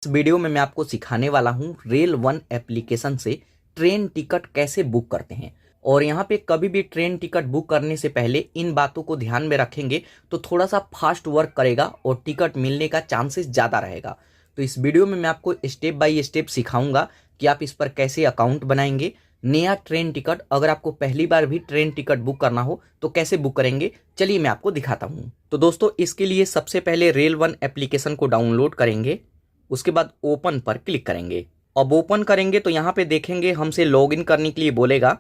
इस वीडियो में मैं आपको सिखाने वाला हूं रेल वन एप्लीकेशन से ट्रेन टिकट कैसे बुक करते हैं। और यहां पे कभी भी ट्रेन टिकट बुक करने से पहले इन बातों को ध्यान में रखेंगे तो थोड़ा सा फास्ट वर्क करेगा और टिकट मिलने का चांसेस ज़्यादा रहेगा। तो इस वीडियो में मैं आपको स्टेप बाय स्टेप सिखाऊंगा कि आप इस पर कैसे अकाउंट बनाएंगे। नया ट्रेन टिकट, अगर आपको पहली बार भी ट्रेन टिकट बुक करना हो तो कैसे बुक करेंगे, चलिए मैं आपको दिखाता हूँ। तो दोस्तों, इसके लिए सबसे पहले रेल वन एप्लीकेशन को डाउनलोड करेंगे। उसके बाद ओपन पर क्लिक करेंगे। अब ओपन करेंगे तो यहाँ पे देखेंगे हमसे लॉगिन करने के लिए बोलेगा।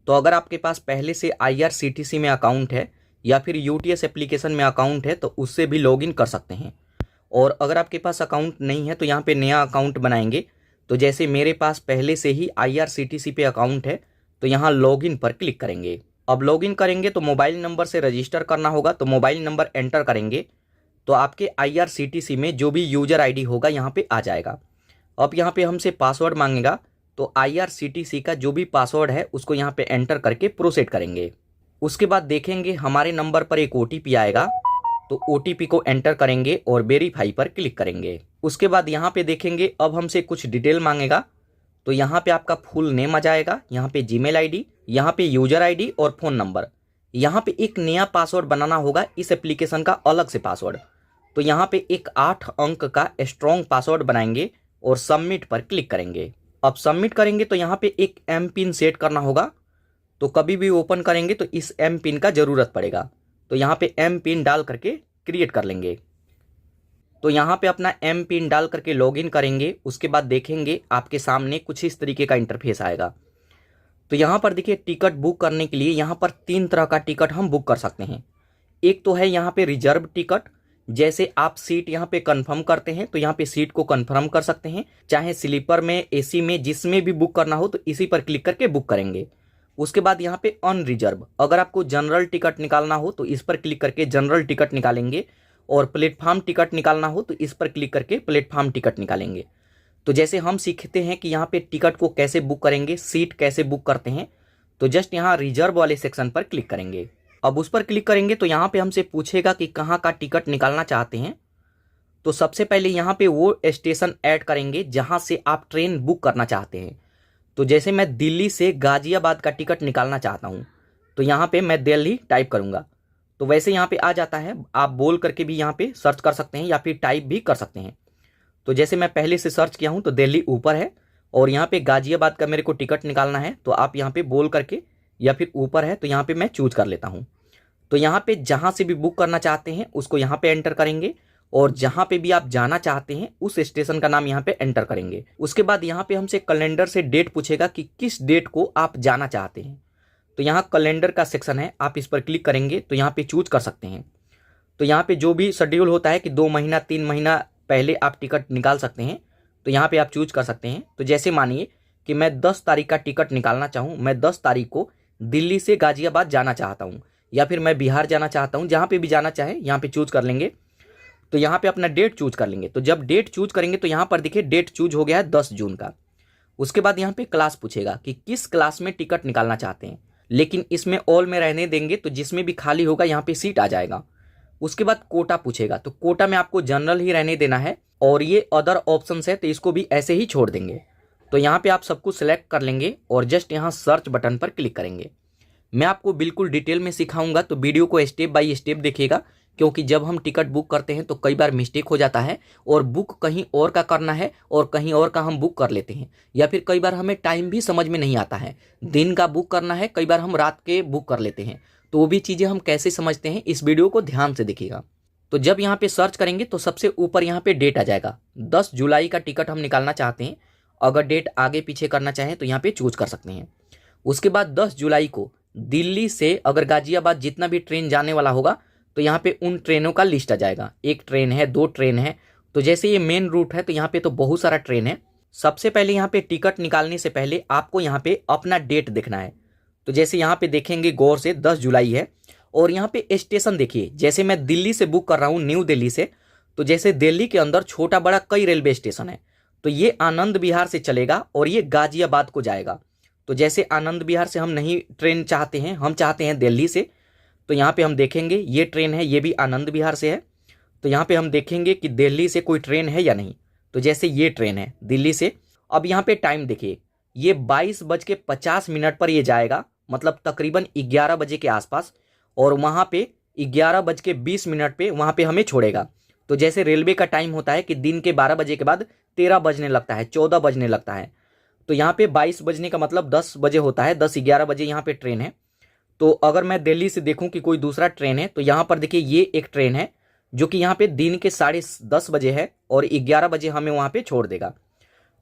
तो अगर आपके पास पहले से IRCTC में अकाउंट है या फिर UTS एप्लीकेशन में अकाउंट है तो उससे भी लॉगिन कर सकते हैं। और अगर आपके पास अकाउंट नहीं है तो यहाँ पे नया अकाउंट बनाएंगे। तो जैसे मेरे पास पहले से ही IRCTC पे अकाउंट है तो यहाँ लॉगिन पर क्लिक करेंगे। अब लॉगिन करेंगे तो मोबाइल नंबर से रजिस्टर करना होगा, तो मोबाइल नंबर एंटर करेंगे तो आपके IRCTC में जो भी यूजर ID होगा यहाँ पे आ जाएगा। अब यहाँ पे हमसे पासवर्ड मांगेगा, तो IRCTC का जो भी पासवर्ड है उसको यहाँ पे एंटर करके प्रोसीड करेंगे। उसके बाद देखेंगे हमारे नंबर पर एक OTP आएगा, तो OTP को एंटर करेंगे और वेरीफाई पर क्लिक करेंगे। उसके बाद यहाँ पे देखेंगे अब हमसे कुछ डिटेल मांगेगा, तो यहाँ पे आपका फुल नेम आ जाएगा, यहाँ पे जीमेल ID, यहाँ पे यूजर ID और फ़ोन नंबर। यहाँ पे एक नया पासवर्ड बनाना होगा इस एप्लीकेशन का, अलग से पासवर्ड। तो यहाँ पे एक 8 अंक का स्ट्रॉन्ग पासवर्ड बनाएंगे और सबमिट पर क्लिक करेंगे। अब सबमिट करेंगे तो यहाँ पे एक एम पिन सेट करना होगा। तो कभी भी ओपन करेंगे तो इस एम पिन का ज़रूरत पड़ेगा, तो यहाँ पे एम पिन डाल करके क्रिएट कर लेंगे। तो यहाँ पे अपना एम पिन डाल करके लॉगिन करेंगे। उसके बाद देखेंगे आपके सामने कुछ इस तरीके का इंटरफेस आएगा। तो यहाँ पर देखिए टिकट बुक करने के लिए यहाँ पर 3 तरह का टिकट हम बुक कर सकते हैं। एक तो है यहाँ पे रिजर्व टिकट, जैसे आप सीट यहाँ पे कंफर्म करते हैं तो यहाँ पे सीट को कंफर्म कर सकते हैं, चाहे स्लीपर में, AC में, जिसमें भी बुक करना हो तो इसी पर क्लिक करके बुक करेंगे। उसके बाद यहाँ पे अनरिजर्व, अगर आपको जनरल टिकट निकालना हो तो इस पर क्लिक करके जनरल टिकट निकालेंगे, और प्लेटफॉर्म टिकट निकालना हो तो इस पर क्लिक करके प्लेटफॉर्म टिकट निकालेंगे। तो जैसे हम सीखते हैं कि यहाँ पे टिकट को कैसे बुक करेंगे, सीट कैसे बुक करते हैं, तो जस्ट यहाँ रिजर्व वाले सेक्शन पर क्लिक करेंगे। अब उस पर क्लिक करेंगे तो यहाँ पे हमसे पूछेगा कि कहाँ का टिकट निकालना चाहते हैं। तो सबसे पहले यहाँ पे वो स्टेशन ऐड करेंगे जहाँ से आप ट्रेन बुक करना चाहते हैं। तो जैसे मैं दिल्ली से गाजियाबाद का टिकट निकालना चाहता हूँ तो यहाँ पे मैं दिल्ली टाइप करूँगा, तो वैसे यहाँ पे आ जाता है। आप बोल करके भी यहाँ पे सर्च कर सकते हैं या फिर टाइप भी कर सकते हैं। तो जैसे मैं पहले से सर्च किया हूँ तो दिल्ली ऊपर है और यहाँ पे गाजियाबाद का मेरे को टिकट निकालना है, तो आप यहाँ पे बोल करके या फिर ऊपर है तो यहाँ पे मैं चूज कर लेता हूँ। तो यहाँ पे जहाँ से भी बुक करना चाहते हैं उसको यहाँ पे एंटर करेंगे और जहाँ पे भी आप जाना चाहते हैं उस स्टेशन का नाम यहाँ पे एंटर करेंगे। उसके बाद यहाँ पे हमसे कैलेंडर से डेट पूछेगा कि किस डेट को आप जाना चाहते हैं। तो यहाँ कैलेंडर का सेक्शन है, आप इस पर क्लिक करेंगे तो यहाँ पे चूज कर सकते हैं। तो यहाँ पे जो भी शेड्यूल होता है कि 2 महीना 3 महीना पहले आप टिकट निकाल सकते हैं, तो यहाँ पे आप चूज कर सकते हैं। तो जैसे मानिए कि मैं 10 तारीख का टिकट निकालना चाहूँ, मैं 10 तारीख को दिल्ली से गाजियाबाद जाना चाहता हूँ या फिर मैं बिहार जाना चाहता हूँ, जहाँ पे भी जाना चाहे यहाँ पे चूज कर लेंगे। तो यहाँ पे अपना डेट चूज कर लेंगे। तो जब डेट चूज करेंगे तो यहाँ पर देखिए डेट चूज हो गया है 10 जून का। उसके बाद यहाँ पे क्लास पूछेगा कि किस क्लास में टिकट निकालना चाहते हैं, लेकिन इसमें ऑल में रहने देंगे तो जिसमें भी खाली होगा यहाँ पे सीट आ जाएगा। उसके बाद कोटा पूछेगा, तो कोटा में आपको जनरल ही रहने देना है और ये अदर ऑप्शंस है तो इसको भी ऐसे ही छोड़ देंगे। तो यहाँ पे आप सब कुछ सिलेक्ट कर लेंगे और जस्ट यहाँ सर्च बटन पर क्लिक करेंगे। मैं आपको बिल्कुल डिटेल में सिखाऊंगा, तो वीडियो को स्टेप बाय स्टेप देखिएगा, क्योंकि जब हम टिकट बुक करते हैं तो कई बार मिस्टेक हो जाता है और बुक कहीं और का करना है और कहीं और का हम बुक कर लेते हैं, या फिर कई बार हमें टाइम भी समझ में नहीं आता है, दिन का बुक करना है, कई बार हम रात के बुक कर लेते हैं। तो वो भी चीज़ें हम कैसे समझते हैं, इस वीडियो को ध्यान से देखिएगा। तो जब यहाँ पे सर्च करेंगे तो सबसे ऊपर यहाँ पे डेट आ जाएगा, 10 जुलाई का टिकट हम निकालना चाहते हैं। अगर डेट आगे पीछे करना चाहें तो यहाँ पे चूज कर सकते हैं। उसके बाद 10 जुलाई को दिल्ली से अगर गाजियाबाद जितना भी ट्रेन जाने वाला होगा तो यहाँ पे उन ट्रेनों का लिस्ट आ जाएगा, 1 ट्रेन है, 2 ट्रेन है। तो जैसे ये मेन रूट है तो यहाँ पे तो बहुत सारा ट्रेन है। सबसे पहले यहाँ पे टिकट निकालने से पहले आपको यहाँ पे अपना डेट देखना है। तो जैसे यहाँ पे देखेंगे गौर से 10 जुलाई है और यहाँ पे स्टेशन देखिए, जैसे मैं दिल्ली से बुक कर रहा हूँ, न्यू दिल्ली से, तो जैसे दिल्ली के अंदर छोटा बड़ा कई रेलवे स्टेशन है, तो ये आनंद विहार से चलेगा और ये गाजियाबाद को जाएगा। तो जैसे आनंद विहार से हम नहीं ट्रेन चाहते हैं, हम चाहते हैं दिल्ली से, तो यहाँ पे हम देखेंगे ये ट्रेन है, ये भी आनंद विहार से है। तो यहाँ पे हम देखेंगे कि दिल्ली से कोई ट्रेन है या नहीं। तो तो जैसे ये ट्रेन है दिल्ली से, अब यहाँ पे टाइम देखिए, ये 22:50 पर ये जाएगा, मतलब तकरीबन 11 बजे के आसपास, और वहाँ पे 11:20 पे वहाँ पे हमें छोड़ेगा। तो जैसे रेलवे का टाइम होता है कि दिन के 12 बजे के बाद 13 बजने लगता है, 14 बजने लगता है, तो यहाँ पे 22 बजने का मतलब 10 बजे होता है, 10-11 बजे यहाँ पे ट्रेन है। तो अगर मैं दिल्ली से देखूं कि कोई दूसरा ट्रेन है, तो यहाँ पर देखिए ये एक ट्रेन है जो कि यहाँ पे दिन के 10:30 बजे है और 11 बजे हमें वहाँ पे छोड़ देगा।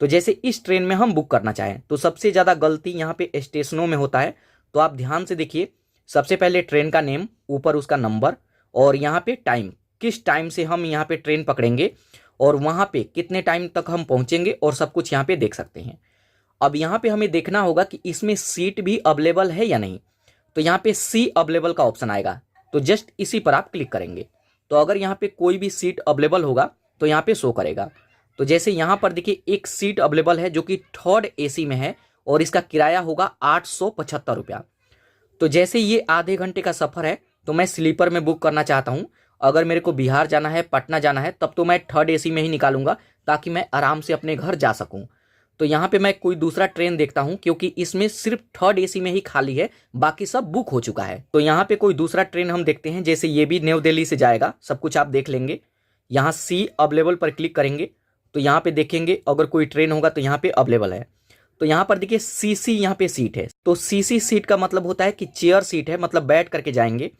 तो जैसे इस ट्रेन में हम बुक करना चाहें तो सबसे ज़्यादा गलती यहाँ पे स्टेशनों में होता है। तो आप ध्यान से देखिए, सबसे पहले ट्रेन का नेम, ऊपर उसका नंबर, और यहाँ पे टाइम, किस टाइम से हम यहाँ पे ट्रेन पकड़ेंगे और वहाँ पे कितने टाइम तक हम पहुँचेंगे, और सब कुछ यहाँ पे देख सकते हैं। अब यहाँ पे हमें देखना होगा कि इसमें सीट भी अवेलेबल है या नहीं। तो यहाँ पे सी अवेलेबल का ऑप्शन आएगा, तो जस्ट इसी पर आप क्लिक करेंगे। तो अगर यहाँ पे कोई भी सीट अवेलेबल होगा तो यहाँ पे शो करेगा। तो जैसे यहाँ पर देखिए एक सीट अवेलेबल है जो कि 3rd AC में है और इसका किराया होगा 875 रुपया। तो जैसे ये आधे घंटे का सफ़र है तो मैं स्लीपर में बुक करना चाहता हूँ। अगर मेरे को बिहार जाना है, पटना जाना है, तब तो मैं 3rd AC में ही निकालूंगा ताकि मैं आराम से अपने घर जा सकूँ। तो यहाँ पे मैं कोई दूसरा ट्रेन देखता हूँ क्योंकि इसमें सिर्फ 3rd AC में ही खाली है, बाकी सब बुक हो चुका है। तो यहाँ पे कोई दूसरा ट्रेन हम देखते हैं, जैसे ये भी न्यू दिल्ली से जाएगा, सब कुछ आप देख लेंगे। यहाँ सी अवेलेबल पर क्लिक करेंगे तो यहाँ पे देखेंगे अगर कोई ट्रेन होगा तो यहाँ पे अवेलेबल है। तो यहाँ पर देखिए CC यहाँ पे सीट है, तो CC सीट का मतलब होता है कि चेयर सीट है, मतलब बैठ करके जाएंगे।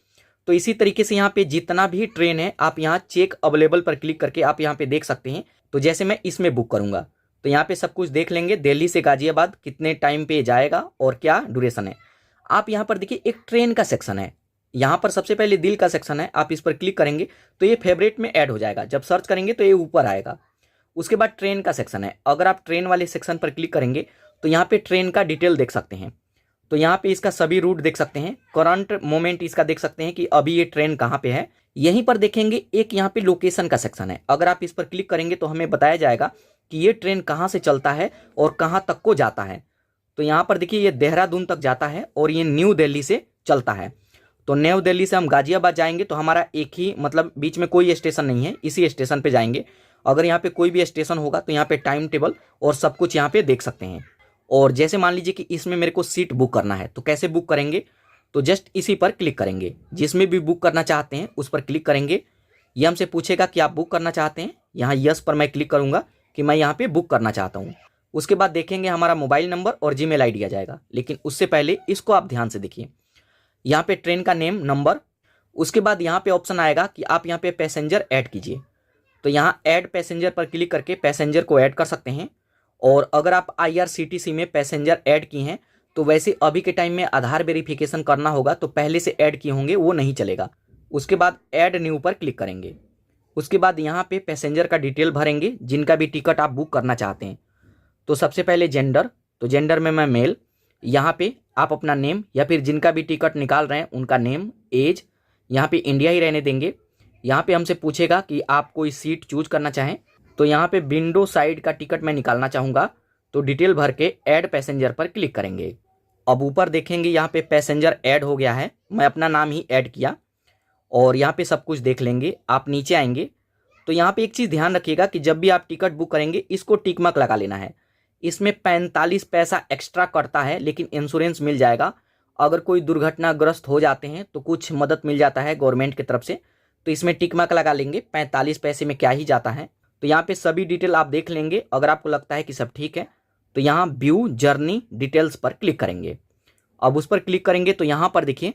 तो इसी तरीके से यहाँ पे जितना भी ट्रेन है आप यहाँ चेक अवेलेबल पर क्लिक करके आप यहाँ पे देख सकते हैं। तो जैसे मैं इसमें बुक करूंगा तो यहाँ पे सब कुछ देख लेंगे, दिल्ली से गाजियाबाद कितने टाइम पे जाएगा और क्या ड्यूरेशन है। आप यहाँ पर देखिए एक ट्रेन का सेक्शन है, यहाँ पर सबसे पहले दिल का सेक्शन है, आप इस पर क्लिक करेंगे तो ये फेवरेट में ऐड हो जाएगा। जब सर्च करेंगे तो ये ऊपर आएगा। उसके बाद ट्रेन का सेक्शन है, अगर आप ट्रेन वाले सेक्शन पर क्लिक करेंगे तो यहाँ पे ट्रेन का डिटेल देख सकते हैं। तो यहाँ पे इसका सभी रूट देख सकते हैं, करंट मोमेंट इसका देख सकते हैं कि अभी ये ट्रेन कहाँ पे है। यहीं पर देखेंगे एक यहाँ पे लोकेशन का सेक्शन है, अगर आप इस पर क्लिक करेंगे तो हमें बताया जाएगा कि ये ट्रेन कहाँ से चलता है और कहाँ तक को जाता है। तो यहाँ पर देखिए ये देहरादून तक जाता है और ये न्यू दिल्ली से चलता है। तो न्यू दिल्ली से हम गाजियाबाद जाएंगे तो हमारा एक ही, मतलब बीच में कोई स्टेशन नहीं है, इसी स्टेशन पे जाएंगे। अगर यहाँ पे कोई भी स्टेशन होगा तो यहाँ पे टाइम टेबल और सब कुछ यहाँ पे देख सकते हैं। और जैसे मान लीजिए कि इसमें मेरे को सीट बुक करना है तो कैसे बुक करेंगे, तो जस्ट इसी पर क्लिक करेंगे, जिसमें भी बुक करना चाहते हैं उस पर क्लिक करेंगे। ये हमसे पूछेगा कि आप बुक करना चाहते हैं, यहाँ यस पर मैं क्लिक करूँगा कि मैं यहाँ पे बुक करना चाहता हूँ। उसके बाद देखेंगे हमारा मोबाइल नंबर और जीमेल आईडी आ जाएगा, लेकिन उससे पहले इसको आप ध्यान से देखिए, यहाँ पे ट्रेन का नेम, नंबर, उसके बाद यहाँ पे ऑप्शन आएगा कि आप यहाँ पे पैसेंजर ऐड कीजिए। तो यहाँ ऐड पैसेंजर पर क्लिक करके पैसेंजर को ऐड कर सकते हैं। और अगर आप IRCTC में पैसेंजर ऐड किए हैं तो वैसे अभी के टाइम में आधार वेरिफिकेशन करना होगा, तो पहले से ऐड किए होंगे वो नहीं चलेगा। उसके बाद ऐड न्यू पर क्लिक करेंगे। उसके बाद यहाँ पे पैसेंजर का डिटेल भरेंगे, जिनका भी टिकट आप बुक करना चाहते हैं। तो सबसे पहले जेंडर, तो जेंडर में मैं मेल, यहाँ पे आप अपना नेम या फिर जिनका भी टिकट निकाल रहे हैं उनका नेम, एज, यहाँ पे इंडिया ही रहने देंगे। यहाँ पे हमसे पूछेगा कि आप कोई सीट चूज करना चाहें, तो यहाँ पे विंडो साइड का टिकट मैं निकालना चाहूँगा, तो डिटेल भर के ऐड पैसेंजर पर क्लिक करेंगे। अब ऊपर देखेंगे यहाँ पे पैसेंजर ऐड हो गया है, मैं अपना नाम ही ऐड किया और यहाँ पे सब कुछ देख लेंगे। आप नीचे आएंगे तो यहाँ पे एक चीज़ ध्यान रखिएगा कि जब भी आप टिकट बुक करेंगे इसको टिक मार्क लगा लेना है। इसमें 45 पैसा एक्स्ट्रा कटता है, लेकिन इंश्योरेंस मिल जाएगा। अगर कोई दुर्घटनाग्रस्त हो जाते हैं तो कुछ मदद मिल जाता है गवर्नमेंट की तरफ से, तो इसमें टिक मार्क लगा लेंगे। 45 पैसे में क्या ही जाता है। तो यहाँ पे सभी डिटेल आप देख लेंगे। अगर आपको लगता है कि सब ठीक है तो यहाँ व्यू जर्नी डिटेल्स पर क्लिक करेंगे। अब उस पर क्लिक करेंगे तो यहाँ पर देखिए,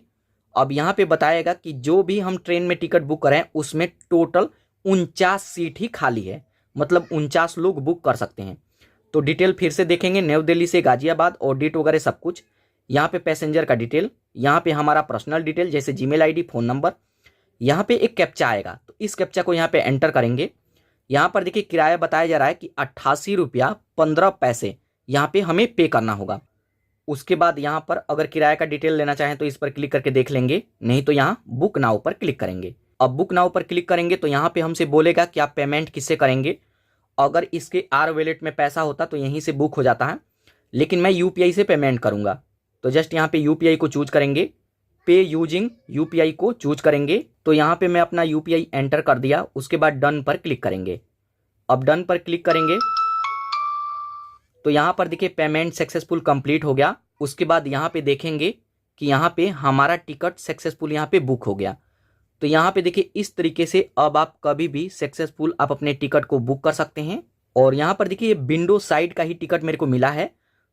अब यहाँ पे बताएगा कि जो भी हम ट्रेन में टिकट बुक करें उसमें टोटल 49 सीट ही खाली है, मतलब 49 लोग बुक कर सकते हैं। तो डिटेल फिर से देखेंगे, न्यू दिल्ली से गाजियाबाद और डेट वगैरह सब कुछ। यहाँ पे पैसेंजर का डिटेल, यहाँ पे हमारा पर्सनल डिटेल जैसे जीमेल आईडी, फ़ोन नंबर। यहाँ पे एक कैप्चा आएगा तो इस कैप्चा को यहाँ पे एंटर करेंगे। यहाँ पर देखिए किराया बताया जा रहा है कि 88 रुपया 15 पैसे यहाँ पे हमें पे करना होगा। उसके बाद यहाँ पर अगर किराए का डिटेल लेना चाहें तो इस पर क्लिक करके देख लेंगे, नहीं तो यहाँ बुक नाउ पर क्लिक करेंगे। अब बुक नाउ पर क्लिक करेंगे तो यहाँ पे हमसे बोलेगा कि आप पेमेंट किससे करेंगे। अगर इसके आर वॉलेट में पैसा होता तो यहीं से बुक हो जाता है, लेकिन मैं UPI से पेमेंट करूँगा। तो जस्ट यहाँ पे UPI को चूज करेंगे, पे यूजिंग UPI को चूज करेंगे। तो यहाँ पे मैं अपना UPI एंटर कर दिया। उसके बाद डन पर क्लिक करेंगे। अब डन पर क्लिक करेंगे तो यहाँ पर देखिए पेमेंट सक्सेसफुल कंप्लीट हो गया। उसके बाद यहाँ पे देखेंगे कि यहाँ पे हमारा टिकट सक्सेसफुल यहाँ पे बुक हो गया। तो यहाँ पे देखिए इस तरीके से अब आप कभी भी सक्सेसफुल आप अपने टिकट को बुक कर सकते हैं। और यहाँ पर देखिए विंडो साइड का ही टिकट मेरे को मिला है,